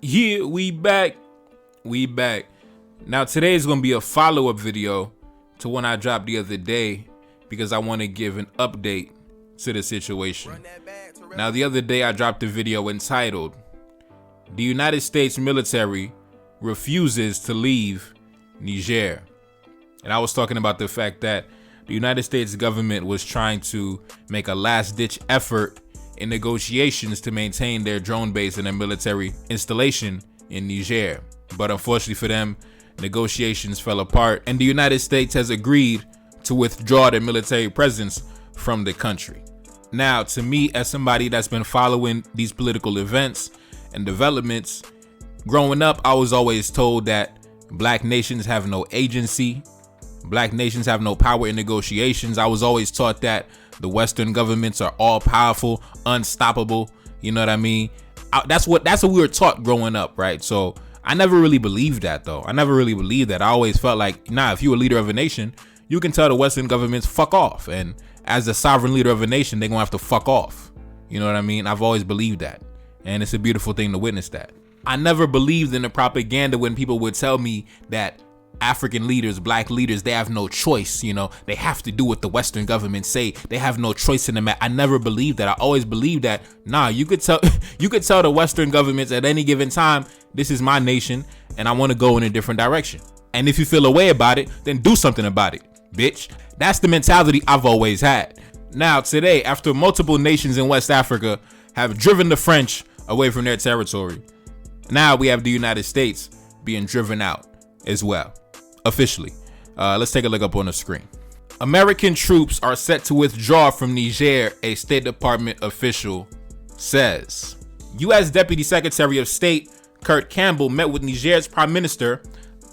Yeah, we back. Now today is going to be a follow-up video to one I dropped the other day because I want to give an update to the situation. Now the other day I dropped a video entitled, "The United States military refuses to leave Niger." And I was talking about the fact that the United States government was trying to make a last-ditch effort in negotiations to maintain their drone base and their military installation in Niger. But unfortunately for them, negotiations fell apart and the United States has agreed to withdraw their military presence from the country. Now, to me, as somebody that's been following these political events and developments, growing up, I was always told that black nations have no agency. Black nations have no power in negotiations. I was always taught that the Western governments are all powerful, unstoppable. You know what I mean? That's what we were taught growing up, right? So I never really believed that, though. I always felt like, nah, if you're a leader of a nation, you can tell the Western governments fuck off. And as the sovereign leader of a nation, they're gonna have to fuck off. You know what I mean? I've always believed that. And it's a beautiful thing to witness that. I never believed in the propaganda when people would tell me that African leaders, black leaders, they have no choice. You know, they have to do what the Western government say. They have no choice in the matter. I never believed that. I always believed that, nah, you could tell the Western governments at any given time, this is my nation and I want to go in a different direction. And if you feel a way about it, then do something about it, bitch. That's the mentality I've always had. Now, today, after multiple nations in West Africa have driven the French away from their territory, now we have the United States being driven out as well. Officially. Let's take a look up on the screen. American troops are set to withdraw from Niger, a State Department official says. U.S. Deputy Secretary of State Kurt Campbell met with Niger's Prime Minister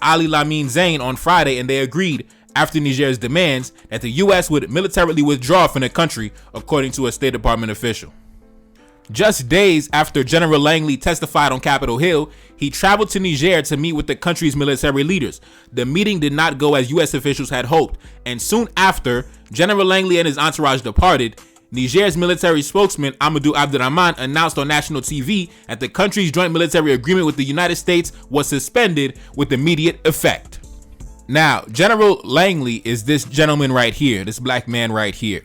Ali Lamine Zain on Friday, and they agreed after Niger's demands that the U.S. would militarily withdraw from the country, according to a State Department official. Just days after General Langley testified on Capitol Hill, he traveled to Niger to meet with the country's military leaders. The meeting did not go as U.S. officials had hoped, and soon after General Langley and his entourage departed, Niger's military spokesman Amadou Abdurrahman announced on national TV that the country's joint military agreement with the United States was suspended with immediate effect. Now, General Langley is this gentleman right here, this black man right here.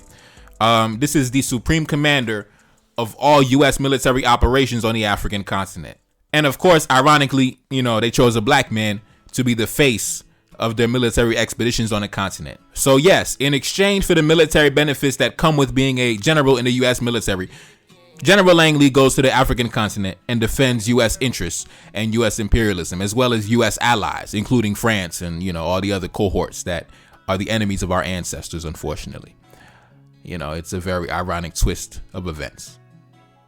This is the supreme commander of all U.S. military operations on the African continent. And of course, ironically, they chose a black man to be the face of their military expeditions on the continent. So yes, in exchange for the military benefits that come with being a general in the U.S. military, General Langley goes to the African continent and defends U.S. interests and U.S. imperialism, as well as U.S. allies, including France and, all the other cohorts that are the enemies of our ancestors, unfortunately. It's a very ironic twist of events.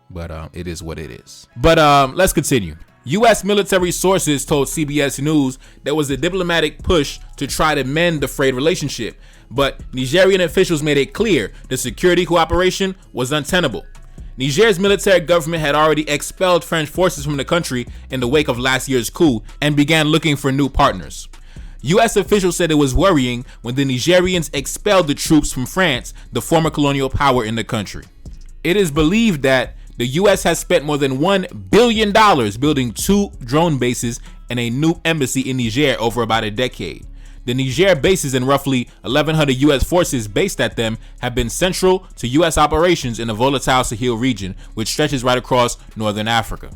But it is what it is. But let's continue. U.S. military sources told CBS News there was a diplomatic push to try to mend the frayed relationship, but Nigerian officials made it clear the security cooperation was untenable. Niger's military government had already expelled French forces from the country in the wake of last year's coup and began looking for new partners. U.S. officials said it was worrying when the Nigerians expelled the troops from France, the former colonial power in the country. It is believed that the U.S. has spent more than $1 billion building 2 drone bases and a new embassy in Niger over about a decade. The Niger bases and roughly 1,100 U.S. forces based at them have been central to U.S. operations in the volatile Sahel region, which stretches right across northern Africa.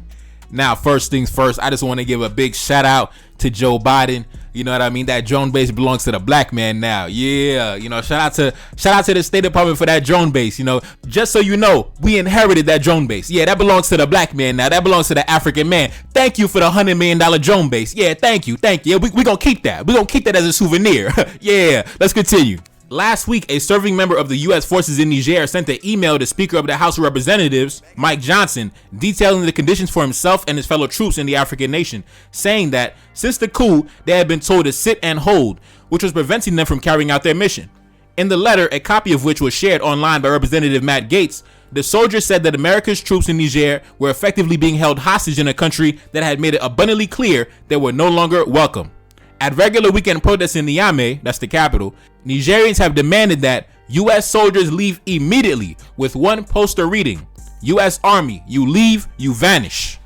Now, first things first, I just want to give a big shout out to Joe Biden. You know what I mean? That drone base belongs to the black man now. Yeah, shout out to the State Department for that drone base. Just so you know, we inherited that drone base. Yeah, that belongs to the black man now. That belongs to the African man. Thank you for the $100 million drone base. Yeah, thank you. Yeah, we gonna keep that. We gonna keep that as a souvenir. Yeah, let's continue. Last week, a serving member of the U.S. forces in Niger sent an email to Speaker of the House of Representatives, Mike Johnson, detailing the conditions for himself and his fellow troops in the African nation, saying that since the coup, they had been told to sit and hold, which was preventing them from carrying out their mission. In the letter, a copy of which was shared online by Representative Matt Gaetz, the soldier said that America's troops in Niger were effectively being held hostage in a country that had made it abundantly clear they were no longer welcome. At regular weekend protests in Niamey, that's the capital, Nigerians have demanded that U.S. soldiers leave immediately, with one poster reading, U.S. Army, you leave, you vanish.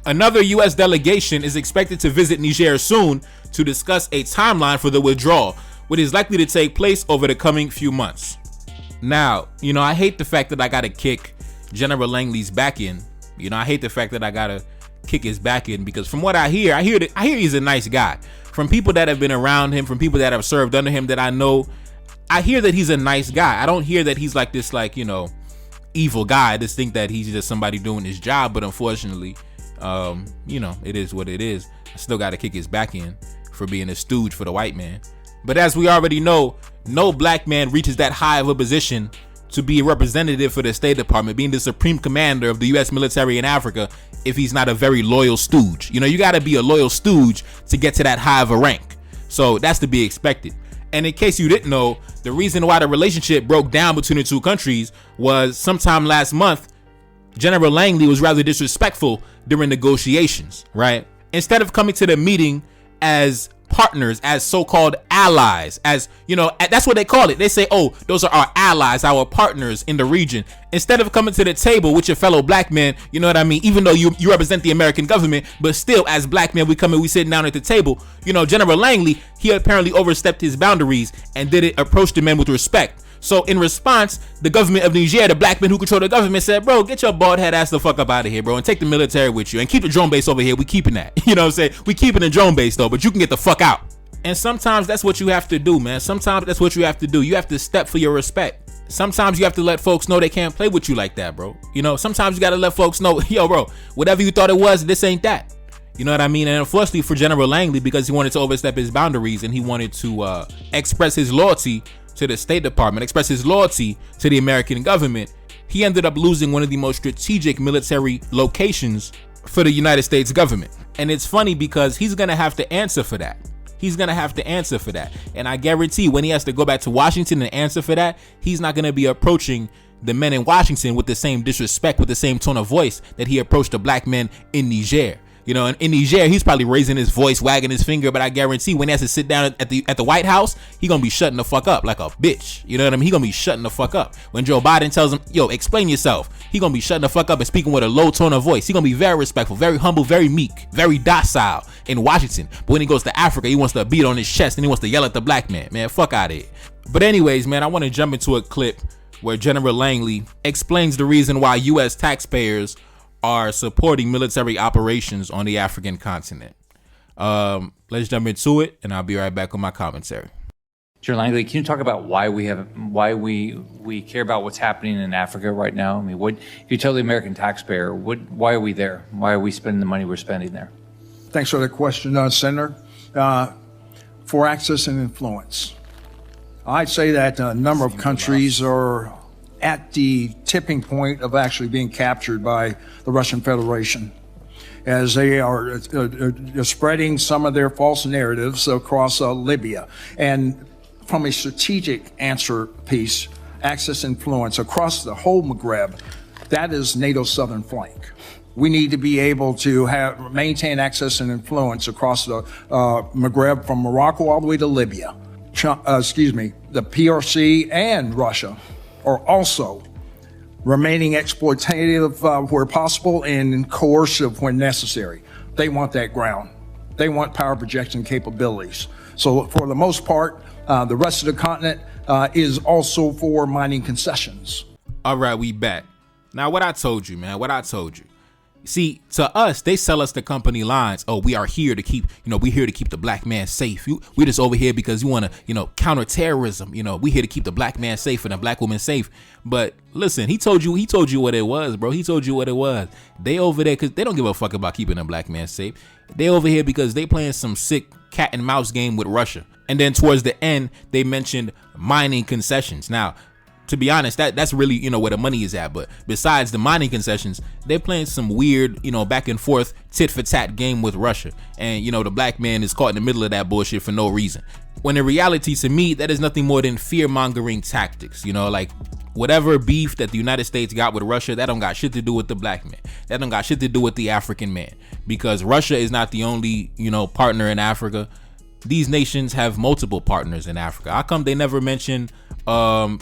Another U.S. delegation is expected to visit Niger soon to discuss a timeline for the withdrawal, which is likely to take place over the coming few months. Now, I hate the fact that I gotta kick General Langley's back in. I hate the fact that I gotta kick his back in, because from what I hear he's a nice guy. From people that have been around him, from people that have served under him that I know, I hear that he's a nice guy. I don't hear that he's like this, evil guy. I just think that he's just somebody doing his job. But unfortunately, it is what it is. I still got to kick his back in for being a stooge for the white man. But as we already know, no black man reaches that high of a position to be a representative for the State Department, being the supreme commander of the U.S. military in Africa, if he's not a very loyal stooge. You got to be a loyal stooge to get to that high of a rank. So that's to be expected. And in case you didn't know, the reason why the relationship broke down between the two countries was sometime last month, General Langley was rather disrespectful during negotiations, right? Instead of coming to the meeting as partners, as so-called allies, as that's what they call it. They say, oh, those are our allies, our partners in the region. Instead of coming to the table with your fellow black men, you know what I mean? Even though you represent the American government, but still as black men, we sitting down at the table. General Langley, he apparently overstepped his boundaries and didn't approach the men with respect. So in response, the government of Niger, the black men who control the government, said, bro, get your bald head ass the fuck up out of here, bro, and take the military with you and keep the drone base over here. We keeping that. You know what I'm saying? We keeping the drone base though, but you can get the fuck out. And sometimes that's what you have to do, man. Sometimes that's what you have to do. You have to step for your respect. Sometimes you have to let folks know they can't play with you like that, bro. Sometimes you got to let folks know, yo, bro, whatever you thought it was, this ain't that. You know what I mean? And unfortunately for General Langley, because he wanted to overstep his boundaries and he wanted to express his loyalty to the State Department, express his loyalty to the American government, he ended up losing one of the most strategic military locations for the United States government. And it's funny because he's going to have to answer for that. And I guarantee when he has to go back to Washington and answer for that, he's not going to be approaching the men in Washington with the same disrespect, with the same tone of voice that he approached the black men in Niger. And in Niger, he's probably raising his voice, wagging his finger, but I guarantee when he has to sit down at the White House, he gonna be shutting the fuck up like a bitch. You know what I mean? He gonna be shutting the fuck up. When Joe Biden tells him, yo, explain yourself, he gonna be shutting the fuck up and speaking with a low tone of voice. He gonna be very respectful, very humble, very meek, very docile in Washington. But when he goes to Africa, he wants to beat on his chest and he wants to yell at the black man. Man, fuck out of here. But anyways, man, I want to jump into a clip where General Langley explains the reason why U.S. taxpayers are supporting military operations on the African continent. Let's jump into it, and I'll be right back with my commentary. General Langley, can you talk about why we care about what's happening in Africa right now? I mean, what if you tell the American taxpayer, why are we there? Why are we spending the money we're spending there? Thanks for the question, Senator. For access and influence, I'd say that a number of countries are at the tipping point of actually being captured by the Russian Federation, as they are spreading some of their false narratives across Libya. And from a strategic answer piece, access influence across the whole Maghreb, that is NATO's southern flank. We need to be able to maintain access and influence across the Maghreb from Morocco all the way to Libya. The PRC and Russia are also remaining exploitative where possible and coercive when necessary. They want that ground. They want power projection capabilities. So for the most part, the rest of the continent is also for mining concessions. All right, we back. Now, what I told you, man, See, to us, they sell us the company lines. Oh, we are here to keep, we're here to keep the black man safe. We're just over here because we want to, counter terrorism. We're here to keep the black man safe and the black woman safe. But listen, he told you what it was, bro. He told you what it was. They over there because they don't give a fuck about keeping the black man safe. They over here because they playing some sick cat and mouse game with Russia. And then towards the end, they mentioned mining concessions. Now, to be honest, that's really, where the money is at. But besides the mining concessions, they're playing some weird, back and forth tit for tat game with Russia. And, the black man is caught in the middle of that bullshit for no reason. When in reality, to me, that is nothing more than fear mongering tactics. Like whatever beef that the United States got with Russia, that don't got shit to do with the black man. That don't got shit to do with the African man, because Russia is not the only, partner in Africa. These nations have multiple partners in Africa. How come they never mention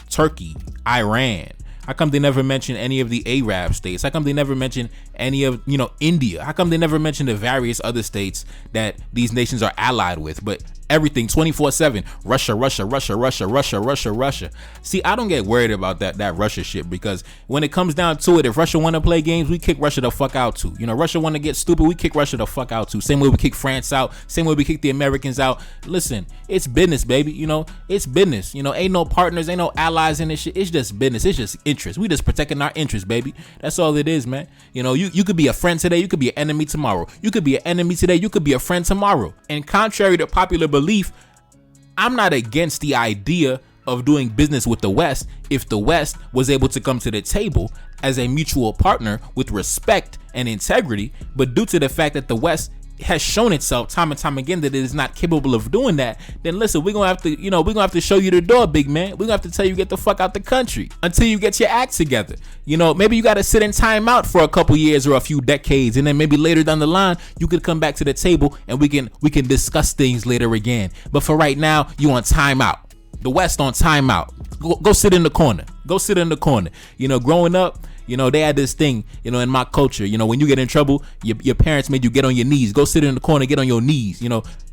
Turkey, Iran, How come they never mention any of the Arab states? How come they never mention any of, India? How come they never mention the various other states that these nations are allied with? But everything 24/7, Russia, Russia, Russia, Russia, Russia, Russia, Russia. See, I don't get worried about that Russia shit, because when it comes down to it, if Russia want to play games, we kick Russia the fuck out too. Russia want to get stupid, we kick Russia the fuck out too. Same way we kick France out, same way we kick the Americans out. Listen, it's business, baby. It's business. Ain't no partners, ain't no allies in this shit. It's just business. It's just interest. We just protecting our interests, baby. That's all it is, man. You could be a friend today, you could be an enemy tomorrow. You could be an enemy today, you could be a friend tomorrow. And contrary to popular belief, I'm not against the idea of doing business with the West if the West was able to come to the table as a mutual partner with respect and integrity. But due to the fact that the West has shown itself time and time again that it is not capable of doing that, then listen, we're gonna have to show you the door, big man. We're gonna have to tell you get the fuck out the country until you get your act together. Maybe you gotta sit in time out for a couple years or a few decades, and then maybe later down the line you could come back to the table and we can discuss things later again. But for right now, you on timeout. The West on timeout. Go sit in the corner. Go sit in the corner. Growing up, they had this thing, in my culture, when you get in trouble, your parents made you get on your knees. Go sit in the corner, get on your knees.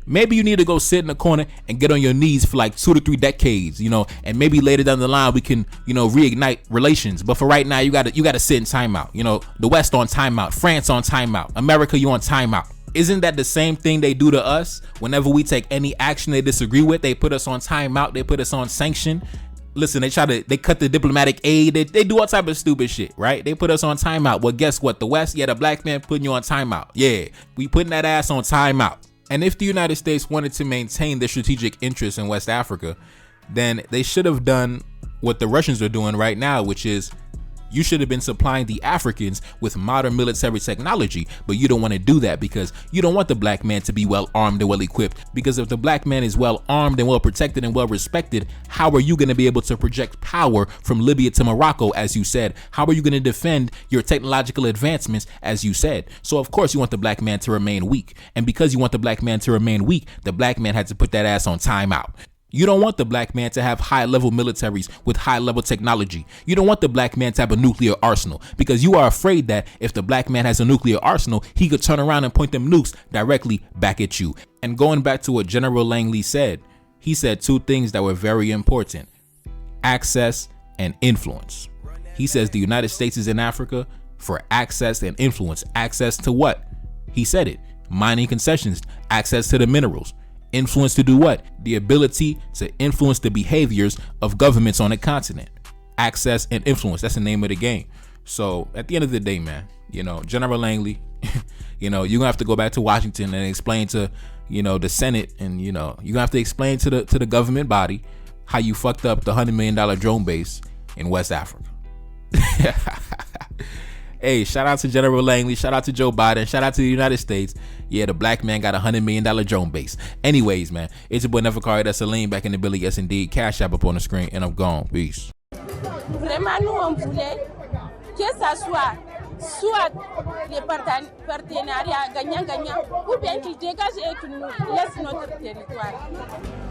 Maybe you need to go sit in the corner and get on your knees for like 2 to 3 decades, and maybe later down the line we can, reignite relations. But for right now, you gotta sit in timeout. The West on timeout, France on timeout, America, you on timeout. Isn't that the same thing they do to us? Whenever we take any action they disagree with, they put us on timeout, they put us on sanction. Listen, they cut the diplomatic aid, they do all type of stupid shit, right? They put us on timeout. Well, guess what? The West, the black man putting you on timeout. Yeah, we putting that ass on timeout. And if the United States wanted to maintain their strategic interests in West Africa, then they should have done what the Russians are doing right now, which is you should have been supplying the Africans with modern military technology, but you don't want to do that because you don't want the black man to be well armed and well equipped. Because if the black man is well armed and well protected and well respected, how are you going to be able to project power from Libya to Morocco, as you said? How are you going to defend your technological advancements, as you said? So of course you want the black man to remain weak. And because you want the black man to remain weak, the black man had to put that ass on timeout. You don't want the black man to have high-level militaries with high-level technology. You don't want the black man to have a nuclear arsenal because you are afraid that if the black man has a nuclear arsenal, he could turn around and point them nukes directly back at you. And going back to what General Langley said, he said 2 things that were very important: access and influence. He says the United States is in Africa for access and influence. Access to what? He said it. Mining concessions, access to the minerals. Influence to do what? The ability to influence the behaviors of governments on the continent. Access and influence. That's the name of the game. So at the end of the day, man, General Langley, you're gonna have to go back to Washington and explain to, the Senate, and you're gonna have to explain to the government body how you fucked up the $100 million drone base in West Africa. Hey, shout out to General Langley, shout out to Joe Biden, shout out to the United States. Yeah, the black man got a $100 million drone base. Anyways, man, it's your boy Neferkari, that's Salim, back in the Billy, yes indeed. Cash App up on the screen, and I'm gone. Peace. Vraiment, nous, on voulait que ça soit des partenariats gagnant-gagnant, ou bien qu'ils dégagent et qu'ils nous laissent notre territoire.